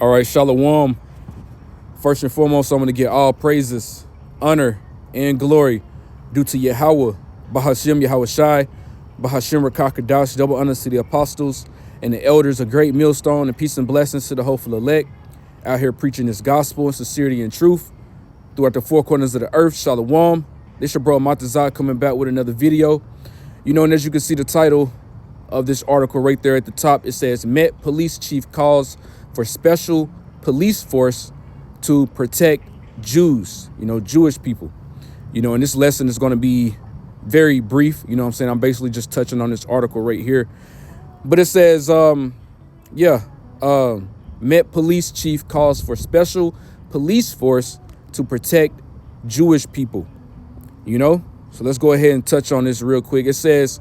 All right, Shalom. First and foremost, I'm going to get all praises, honor, and glory due to Yahweh, Bahashem Yahweh Shai, Bahashem Rakakadash, double honors to the apostles and the elders, a great millstone, and peace and blessings to the hopeful elect, out here preaching this gospel in sincerity and truth throughout the four corners of the earth. Shalom. This your bro Matazah coming back with another video. You know, and as you can see the title of this article right there at the top, it says, Met Police Chief calls for special police force to protect Jews, Jewish people. And this lesson is going to be very brief. You know what I'm saying? I'm basically just touching on this article right here. But it says, Met Police Chief calls for special police force to protect Jewish people. So let's go ahead and touch on this real quick. It says,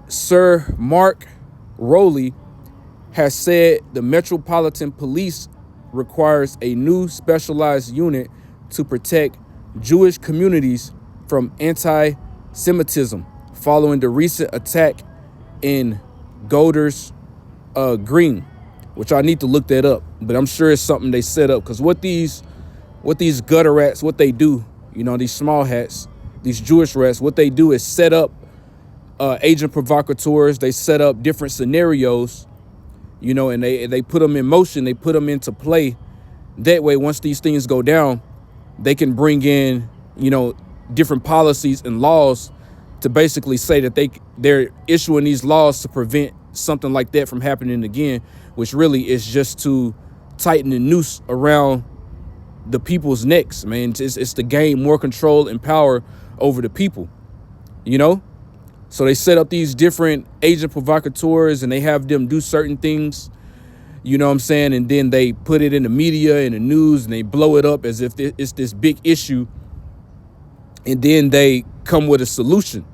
Sir Mark Rowley has said the Metropolitan Police requires a new specialized unit to protect Jewish communities from anti-Semitism following the recent attack in Golders Green, which I need to look that up, but I'm sure it's something they set up, because what these gutter rats, what they do, these small hats, these Jewish rats, what they do is set up agent provocateurs. They set up different scenarios, and they put them in motion. They put them into play. That way, once these things go down, they can bring in, different policies and laws to basically say that they're issuing these laws to prevent something like that from happening again, which really is just to tighten the noose around the people's necks, man. It's to gain more control and power over the people, So they set up these different agent provocateurs and they have them do certain things, and then they put it in the media and the news and they blow it up as if it's this big issue. And then they come with a solution,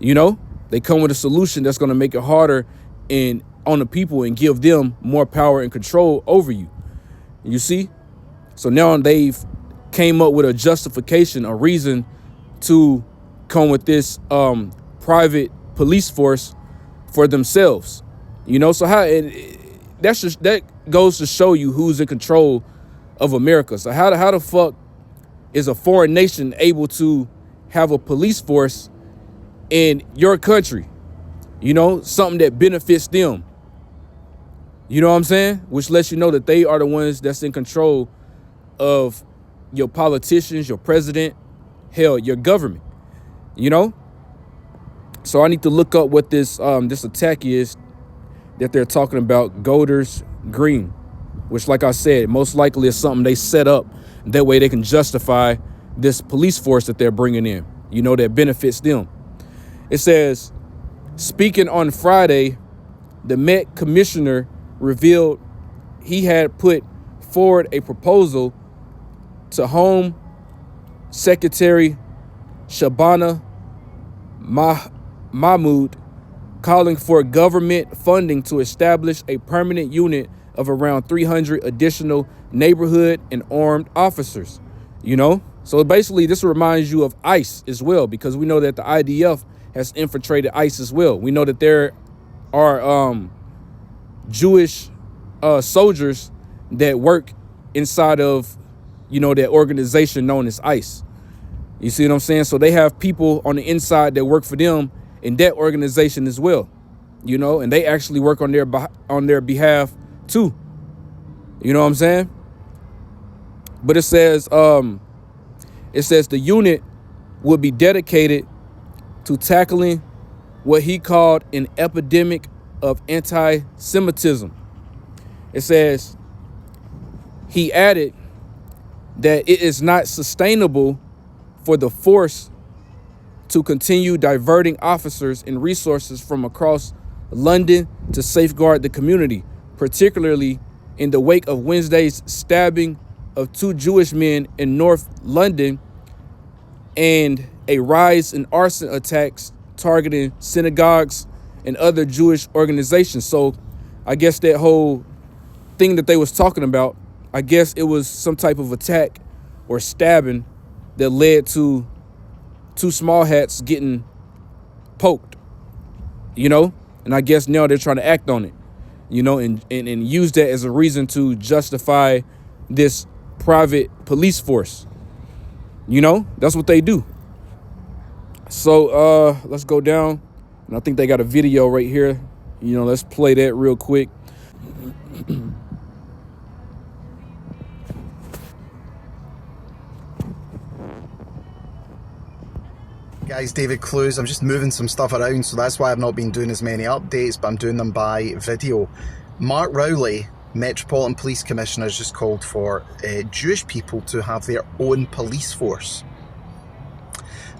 they come with a solution that's going to make it harder on the people and give them more power and control over you. You see? So now they've came up with a justification, a reason to come with this private police force for themselves, so that goes to show you who's in control of America. So how the fuck is a foreign nation able to have a police force in your country, something that benefits them, what I'm saying, which lets you know that they are the ones that's in control of your politicians, your president, hell, your government, So I need to look up what this attack is that they're talking about, Golders Green, which, like I said, most likely is something they set up. That way they can justify this police force that they're bringing in, that benefits them. It says, speaking on Friday, the Met commissioner revealed he had put forward a proposal to Home Secretary Shabana Mahmoud, calling for government funding to establish a permanent unit of around 300 additional neighborhood and armed officers, So basically, this reminds you of ICE as well, because we know that the IDF has infiltrated ICE as well. We know that there are Jewish soldiers that work inside of, that organization known as ICE. You see what I'm saying? So they have people on the inside that work for them in that organization as well, and they actually work on their behalf too. You know what I'm saying? But it says the unit will be dedicated to tackling what he called an epidemic of anti-Semitism. It says he added that it is not sustainable for the force to continue diverting officers and resources from across London to safeguard the community, particularly in the wake of Wednesday's stabbing of 2 Jewish men in North London and a rise in arson attacks targeting synagogues and other Jewish organizations. So I guess that whole thing that they was talking about, I guess it was some type of attack or stabbing that led to 2 small hats getting poked, and I guess now they're trying to act on it. and use that as a reason to justify this private police force. That's what they do. So let's go down. And I think they got a video right here. Let's play that real quick. Guys, David Clues. I'm just moving some stuff around, so that's why I've not been doing as many updates, but I'm doing them by video. Mark Rowley, Metropolitan Police Commissioner, has just called for Jewish people to have their own police force.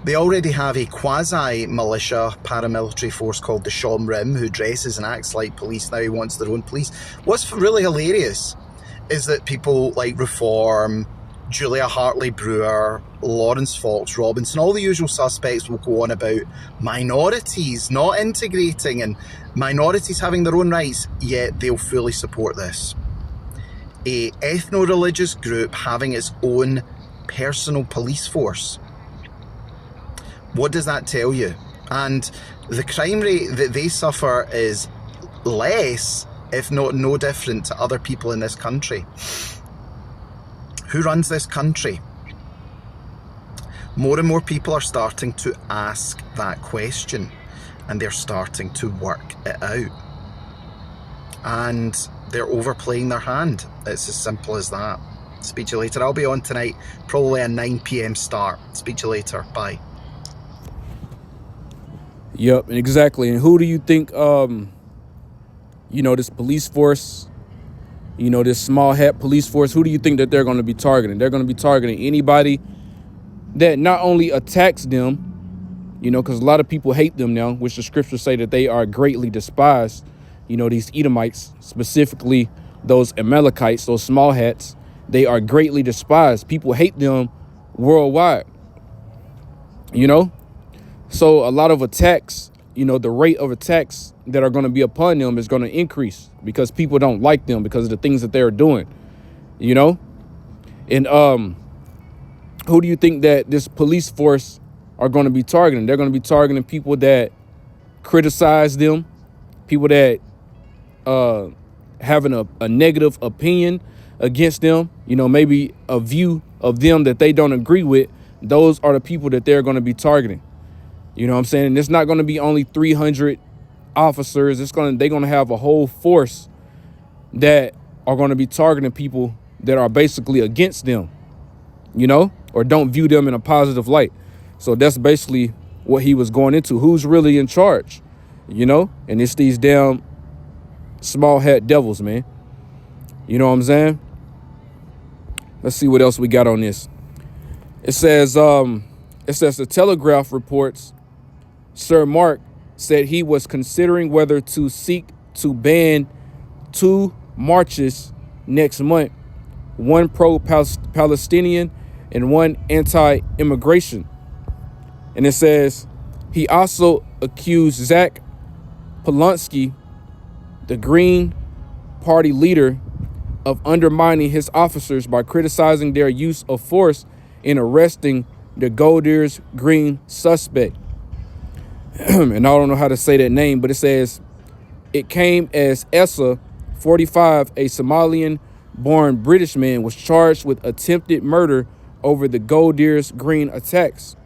They already have a quasi-militia paramilitary force called the Shomrim, who dresses and acts like police. Now he wants their own police. What's really hilarious is that people like Reform, Julia Hartley-Brewer, Lawrence Fox Robinson, all the usual suspects will go on about minorities not integrating and minorities having their own rights, yet they'll fully support this. A ethno-religious group having its own personal police force. What does that tell you? And the crime rate that they suffer is less, if not no different, to other people in this country. Who runs this country? More and more people are starting to ask that question, and they're starting to work it out. And they're overplaying their hand. It's as simple as that. Speak to you later. I'll be on tonight, probably a 9 p.m. start. Speak to you later. Bye. Yep, exactly. And who do you think, this police force, this small hat police force, who do you think that they're going to be targeting? They're going to be targeting anybody that not only attacks them, because a lot of people hate them now, which the scriptures say that they are greatly despised. These Edomites, specifically those Amalekites, those small hats, they are greatly despised. People hate them worldwide, So a lot of attacks, the rate of attacks that are going to be upon them is going to increase because people don't like them because of the things that they're doing, And who do you think that this police force are going to be targeting? They're going to be targeting people that criticize them, people that having a negative opinion against them, maybe a view of them that they don't agree with. Those are the people that they're going to be targeting. You know what I'm saying? And it's not going to be only 300 officers. They're going to have a whole force that are going to be targeting people that are basically against them, or don't view them in a positive light. So that's basically what he was going into. Who's really in charge, And it's these damn small hat devils, man. You know what I'm saying? Let's see what else we got on this. It says the Telegraph reports Sir Mark said he was considering whether to seek to ban 2 marches next month, one pro-Palestinian and one anti-immigration. And it says he also accused Zach Polonsky, the Green Party leader, of undermining his officers by criticizing their use of force in arresting the Golders Green suspect. And I don't know how to say that name, but it says it came as Essa, 45, a Somalian-born British man, was charged with attempted murder over the Golders Green attacks.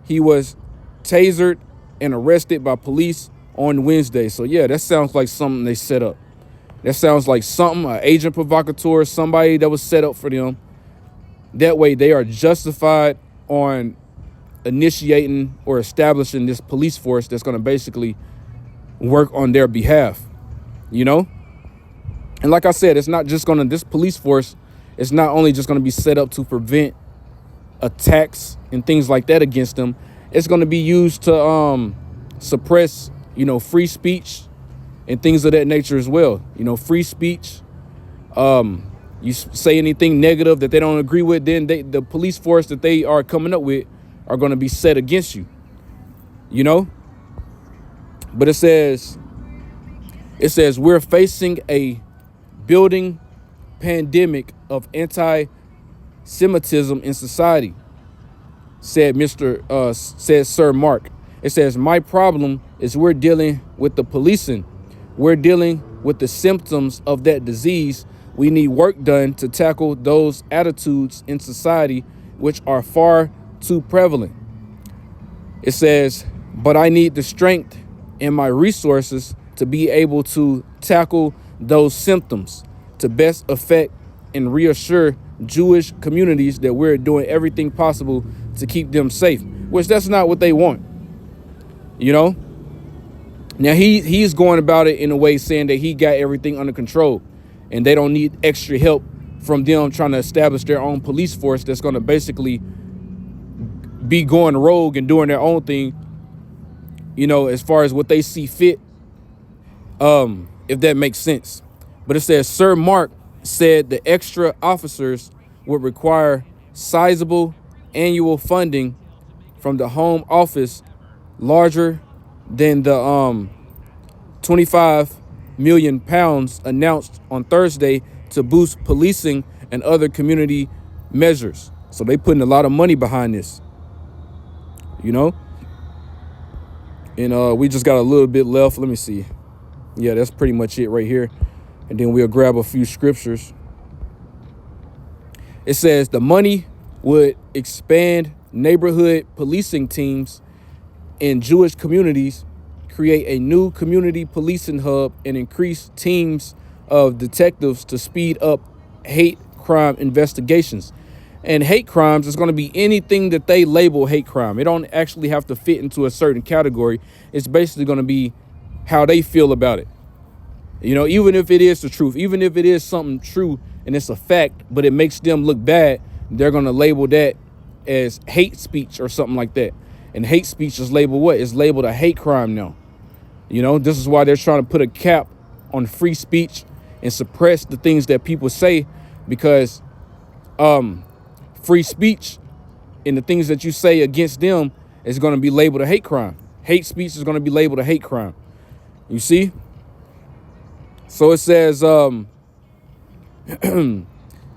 He was tasered and arrested by police on Wednesday. So yeah, that sounds like something they set up. That sounds like something, an agent provocateur, somebody that was set up for them. That way they are justified on initiating or establishing this police force that's going to basically work on their behalf, And like I said, it's not just this police force, it's not only just going to be set up to prevent attacks and things like that against them. It's going to be used to suppress, free speech and things of that nature as well. Free speech. You say anything negative that they don't agree with, then the police force that they are coming up with are going to be set against you, But it says we're facing a building pandemic of anti-Semitism in society, said Sir Mark. It says, my problem is we're dealing with the policing. We're dealing with the symptoms of that disease. We need work done to tackle those attitudes in society which are far too prevalent. It says, but I need the strength and my resources to be able to tackle those symptoms to best affect and reassure Jewish communities that we're doing everything possible to keep them safe, which that's not what they want. You know, now he's going about it in a way saying that he got everything under control and they don't need extra help from them trying to establish their own police force that's going to basically be going rogue and doing their own thing, you know, as far as what they see fit, if that makes sense. But it says, Sir Mark said the extra officers would require sizable annual funding from the Home Office, larger than the 25 million pounds announced on Thursday to boost policing and other community measures. So they putting a lot of money behind this, you know. And we just got a little bit left. Let me see. Yeah, that's pretty much it right here. And then we'll grab a few scriptures. It says the money would expand neighborhood policing teams in Jewish communities, create a new community policing hub, and increase teams of detectives to speed up hate crime investigations. And hate crimes is going to be anything that they label hate crime. It don't actually have to fit into a certain category. It's basically going to be how they feel about it. You know, even if it is the truth, even if it is something true and it's a fact, but it makes them look bad, they're going to label that as hate speech or something like that. And hate speech is labeled what? It's labeled a hate crime now. You know, this is why they're trying to put a cap on free speech and suppress the things that people say, because free speech and the things that you say against them is going to be labeled a hate crime. Hate speech is going to be labeled a hate crime. You see? So it says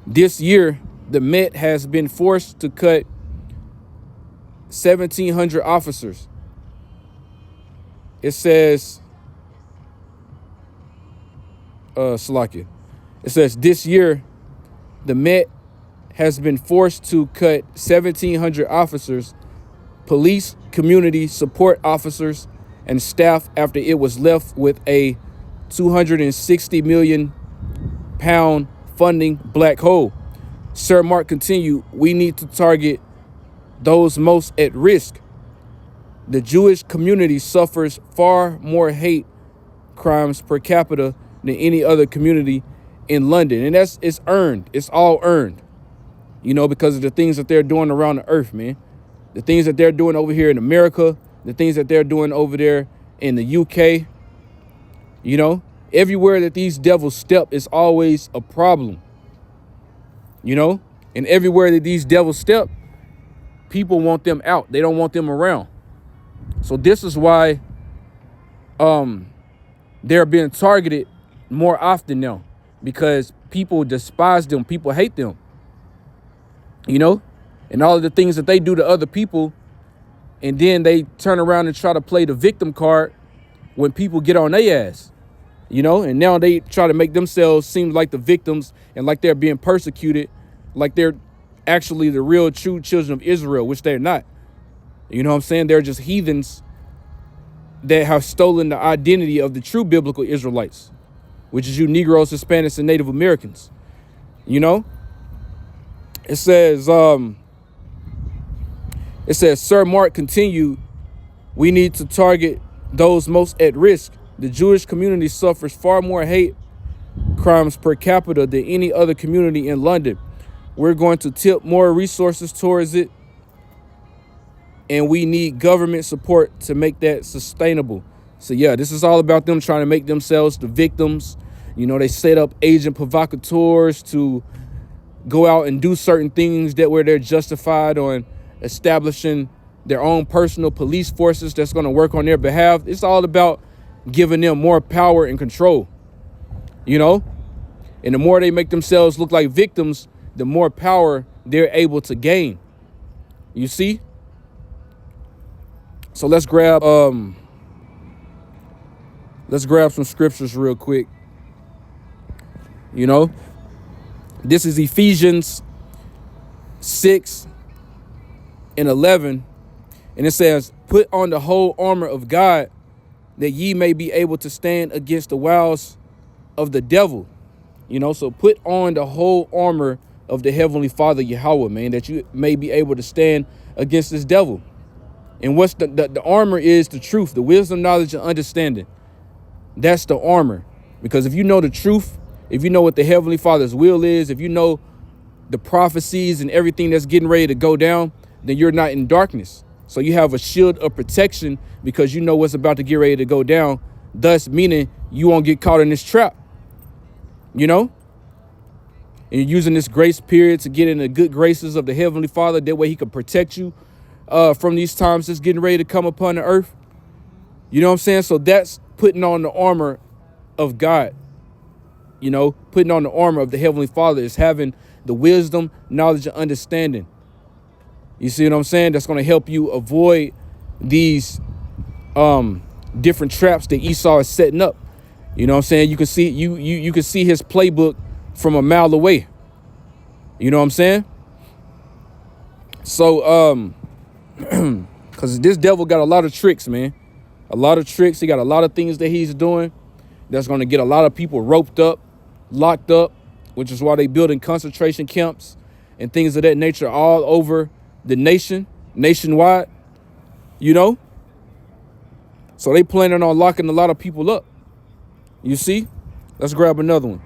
this year, the Met has been forced to cut 1,700 officers. It says, Salakia. It says this year, the Met has been forced to cut 1,700 officers, police, community support officers, and staff after it was left with a 260 million pound funding black hole. Sir Mark continued, we need to target those most at risk. The Jewish community suffers far more hate crimes per capita than any other community in London. And it's earned. It's all earned, you know, because of the things that they're doing around the earth, man. The things that they're doing over here in America, the things that they're doing over there in the UK, you know, everywhere that these devils step is always a problem, you know, and everywhere that these devils step, people want them out. They don't want them around. So this is why they're being targeted more often now, because people despise them. People hate them, you know, and all of the things that they do to other people. And then they turn around and try to play the victim card when people get on their ass, you know, and now they try to make themselves seem like the victims and like they're being persecuted, like they're actually the real true children of Israel, which they're not. You know what I'm saying? They're just heathens that have stolen the identity of the true biblical Israelites, which is you Negroes, Hispanics, and Native Americans. You know, it says, Sir Mark continued, we need to target those most at risk. The Jewish community suffers far more hate crimes per capita than any other community in London. We're going to tip more resources towards it, and we need government support to make that sustainable. So yeah, this is all about them trying to make themselves the victims. You know, they set up agent provocateurs to go out and do certain things that where they're justified on establishing their own personal police forces that's going to work on their behalf. It's all about giving them more power and control, you know, and the more they make themselves look like victims, the more power they're able to gain. You see? So let's grab some scriptures real quick. You know, this is Ephesians 6:11. And it says, put on the whole armor of God, that ye may be able to stand against the wiles of the devil. You know, so put on the whole armor of the Heavenly Father, Yahweh, man, that you may be able to stand against this devil. And what's the armor is the truth, the wisdom, knowledge, and understanding. That's the armor. Because if you know the truth, if you know what the Heavenly Father's will is, if you know the prophecies and everything that's getting ready to go down, then you're not in darkness. So you have a shield of protection because you know what's about to get ready to go down, thus meaning you won't get caught in this trap, you know? And you're using this grace period to get in the good graces of the Heavenly Father. That way he can protect you from these times that's getting ready to come upon the earth. You know what I'm saying? So that's putting on the armor of God. You know, putting on the armor of the Heavenly Father is having the wisdom, knowledge, and understanding. You see what I'm saying? That's going to help you avoid these different traps that Esau is setting up. You know what I'm saying? You can see you can see his playbook from a mile away. You know what I'm saying? So because this devil got a lot of tricks, man. A lot of tricks. He got a lot of things that he's doing that's going to get a lot of people roped up, locked up, which is why they building concentration camps and things of that nature all over the nationwide, you know? So they planning on locking a lot of people up. You see? Let's grab another one.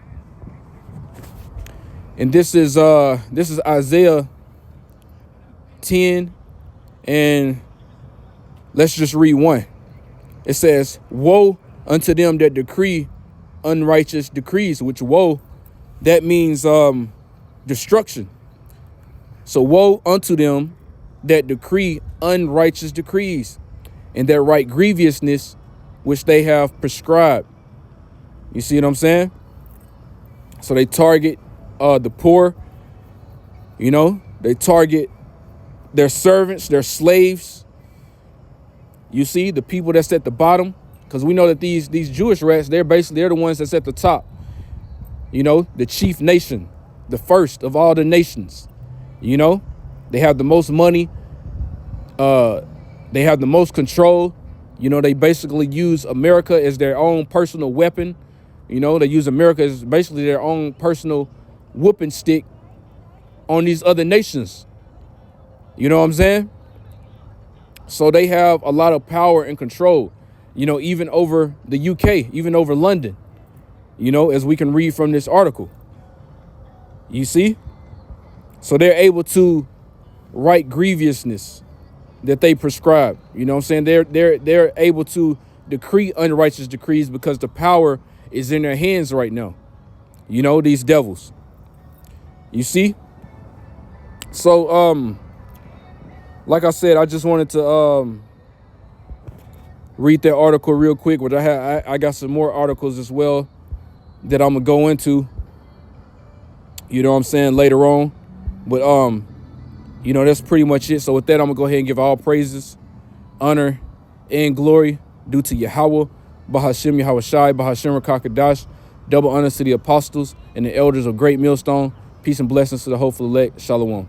And this is Isaiah 10, and let's just read 1. It says, woe unto them that decree unrighteous decrees, which woe, that means destruction. So woe unto them that decree unrighteous decrees, and that write grievousness which they have prescribed. You see what I'm saying? So they target the poor, you know, they target their servants, their slaves. You see, the people that's at the bottom, because we know that these Jewish rats, they're the ones that's at the top. You know, the chief nation, the first of all the nations. You know, they have the most money. They have the most control. You know, they basically use America as their own personal weapon. You know, they use America as basically their own personal whooping stick on these other nations. You know what I'm saying? So they have a lot of power and control, you know, even over the UK, even over London, you know, as we can read from this article. You see? So they're able to write grievousness that they prescribe. You know what I'm saying? They're able to decree unrighteous decrees because the power is in their hands right now. You know, these devils. You see? So, like I said, I just wanted to read that article real quick, but I got some more articles as well that I'm gonna go into. You know what I'm saying, later on. But you know, that's pretty much it. So with that, I'm gonna go ahead and give all praises, honor, and glory due to Yahweh, Bahashem Yahweh Shai, Bahashem Rakakadash. Double honors to the apostles and the elders of Great Millstone. Peace and blessings to the hopeful elect. Shalom.